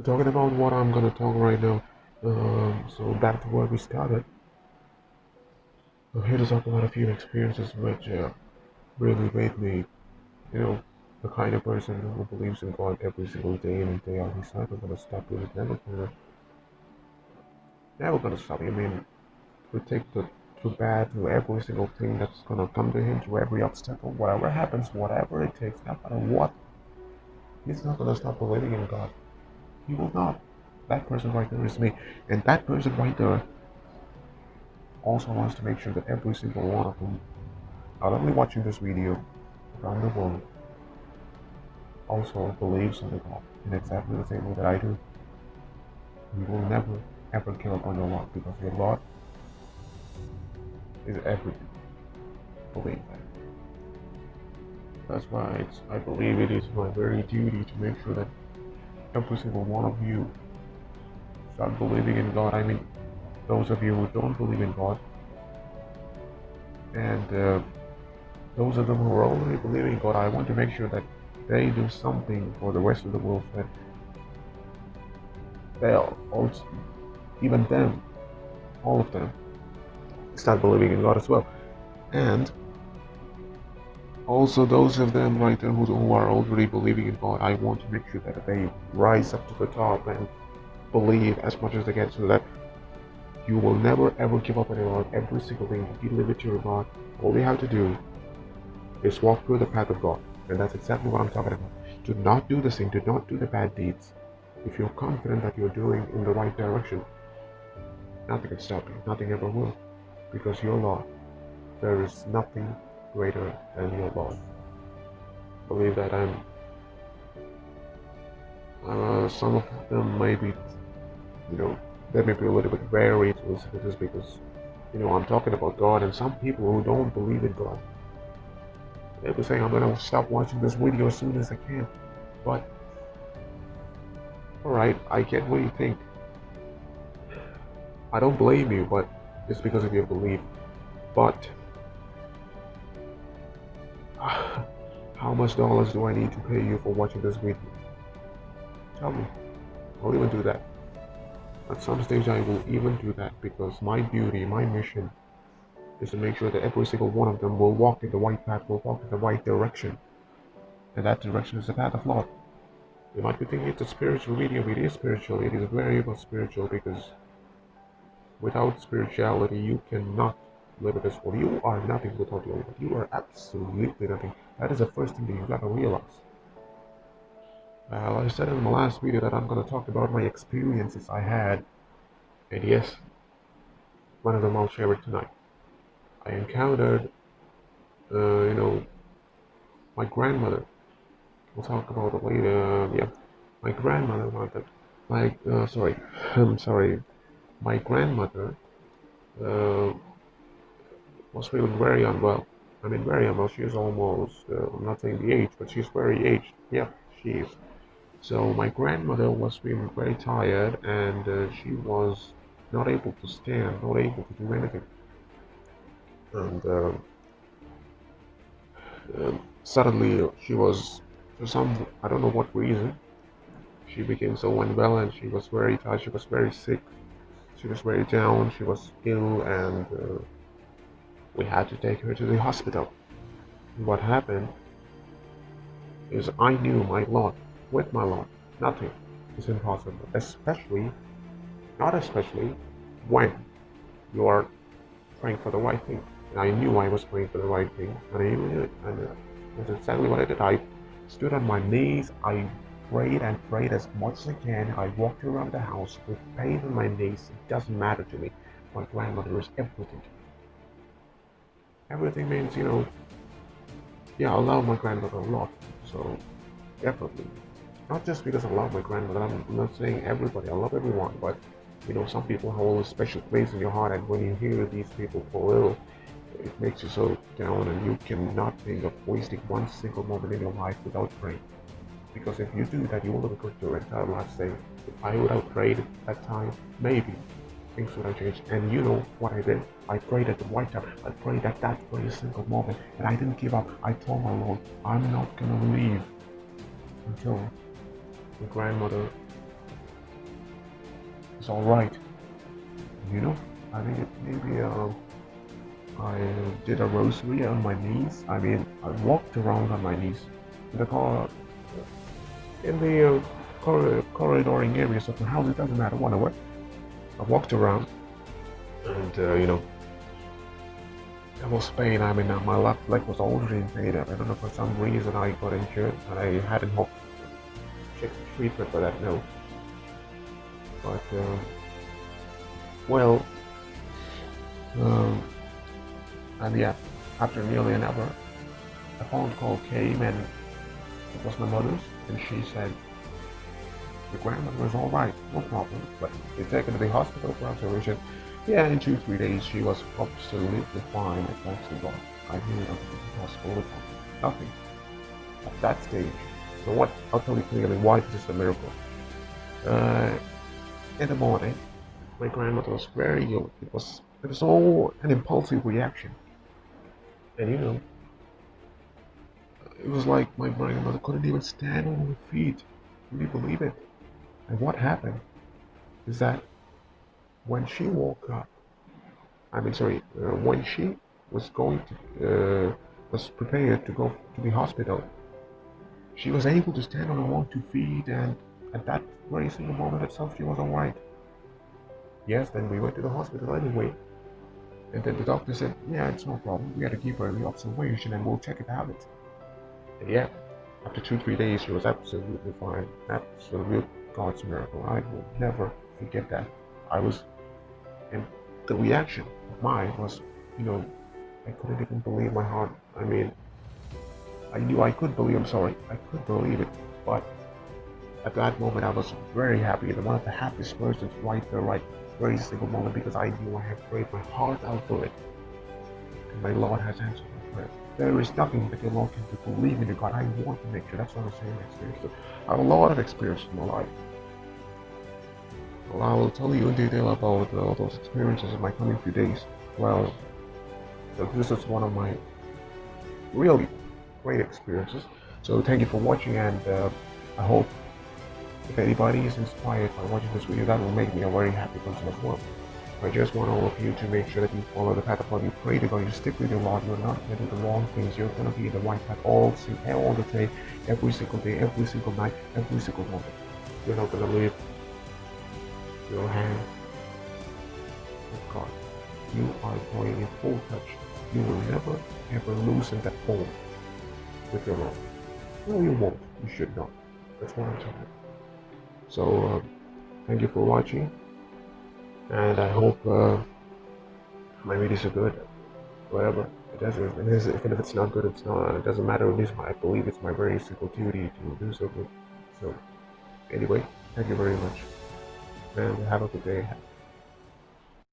Talking about what I'm gonna talk right now. So back to where we started. I'm here to talk about a few experiences which really made me, you know, the kind of person who believes in God every single day in and day out. He's never gonna stop. He's never gonna stop. I mean, to take the to bad to every single thing that's gonna come to him, to every obstacle, whatever happens, whatever it takes, no matter what. He's not gonna stop believing in God. He will not. That person right there is me, and that person right there also wants to make sure that every single one of them, not only watching this video around the world, also believes in the God in exactly the same way that I do. You will never ever give up on your Lord because your Lord is everything. Believe that. That's why I believe it is my very duty to make sure that every single one of you start believing in God. I mean, those of you who don't believe in God, and those of them who are already believing in God, I want to make sure that they do something for the rest of the world so that they'll also, even them, all of them, start believing in God as well. And also those of them right there who are already believing in God, I want to make sure that they rise up to the top and believe as much as they can so that you will never ever give up on your Lord. Every single thing you leave it to your God. All you have to do is walk through the path of God. And that's exactly what I'm talking about. Do not do the sin, do not do the bad deeds. If you're confident that you're doing in the right direction, nothing can stop you. Nothing ever will. Because your Lord, there is nothing greater than your Lord. Believe that some of them may be, you know, they may be a little bit wary to listen to this because, I'm talking about God, and some people who don't believe in God, they'll be saying, I'm gonna stop watching this video as soon as I can. But, alright, I get what you think. I don't blame you, but it's because of your belief. But, how much dollars do I need to pay you for watching this video? Tell me. I'll even do that. At some stage, I will even do that because my duty, my mission is to make sure that every single one of them will walk in the right path, will walk in the right direction. And that direction is the path of love. You might be thinking it's a spiritual video. It is spiritual. It is very much spiritual because without spirituality, you cannot live in this world. You are nothing without your Lord. You are absolutely nothing. That is the first thing that you gotta realize. Like I said in my last video that I'm gonna talk about my experiences I had, and yes, one of them I'll share it tonight. I encountered, you know, my grandmother. We'll talk about it later. Yeah, my grandmother wanted, sorry, I'm sorry. My grandmother uh, was feeling very unwell. I mean, very unwell. She's almost, I'm not saying the age, but she's very aged. Yeah, she is. So my grandmother was feeling very tired, and she was not able to stand, not able to do anything. And suddenly, she was, for some, I don't know what reason, she became so unwell, and she was very tired. She was very sick. She was very down. She was ill, and we had to take her to the hospital. What happened is I knew my lot. With my lot, nothing is impossible. Not especially, when you are praying for the right thing. And I knew I was praying for the right thing, and I knew it. And that's exactly what I did. I stood on my knees. I prayed and prayed as much as I can. I walked around the house with pain in my knees. It doesn't matter to me. My grandmother is everything to me. Everything means, yeah, I love my grandmother a lot. So, definitely. Not just because I love my grandmother. I'm not saying everybody. I love everyone. But, some people hold a special place in your heart. And when you hear these people fall ill, it makes you so down, and you cannot think of wasting one single moment in your life without praying. Because if you do that, you will regret your entire life saying, if I would have prayed at that time, maybe things would have changed. And you know what I did? I prayed at the right time. I prayed at that very single moment, and I didn't give up. I told my Lord, I'm not gonna leave until the grandmother it's all right. You know, I mean, maybe I did a rosary on my knees. I mean, I walked around on my knees in the car, in the corridoring areas of the house. It doesn't matter what I were. I walked around, and there was pain. I mean, my left leg was already in pain. I don't know, for some reason I got injured, and I hadn't hoped to check the treatment for that. No, but well, um, and yeah, after nearly an hour, a phone call came, and it was my mother's, and she said the grandmother was all right, no problem, but they take her to the hospital for observation. Yeah, in 2 3 days she was absolutely fine. And thanks to God, I knew nothing was impossible. Nothing at that stage. So what? I'll tell you clearly why this is a miracle. Uh, in the morning, my grandmother was very ill. It was all an impulsive reaction, and it was like my grandmother couldn't even stand on her feet. Can you believe it? And what happened is that when she woke up, when she was going was prepared to go to the hospital, she was able to stand on her own 2 feet, and at that very single moment itself, she was alright. Yes, then we went to the hospital anyway, and then the doctor said, yeah, it's no problem. We had to keep her in the observation, and we'll check it out. And yeah, after 2 3 days, she was absolutely fine. Absolute God's miracle. I will never forget that. I was, and the reaction of mine was, you know, I couldn't even believe my heart. I mean, I knew I could believe, I'm sorry, I could believe it, but at that moment I was very happy, and one of the happiest persons right there, right, very single moment, because I knew I had prayed my heart out for it, and my Lord has answered my prayer. There is nothing that your Lord can do. Believe in God. I want to make sure. That's what I'm saying. Experience. So I have a lot of experience in my life. Well, I will tell you in detail about all those experiences in my coming few days. Well, so this is one of my really great experiences. So thank you for watching, and I hope if anybody is inspired by watching this video, that will make me a very happy person as well. I just want all of you to make sure that you follow the path of God. You pray to God. You stick with your Lord. You're not going to do the wrong things. You're going to be in the right path all the day, every single day, every single night, every single moment. You're not going to leave your hand with God. You are going in full touch. You will never ever loosen that hold with your Lord. No, you won't. You should not. That's what I'm telling you. So thank you for watching, and I hope my videos are good. Whatever it is, even if it's not good, it's not. It doesn't matter. At least I believe it's my very simple duty to do so good. So anyway, thank you very much, and have a good day.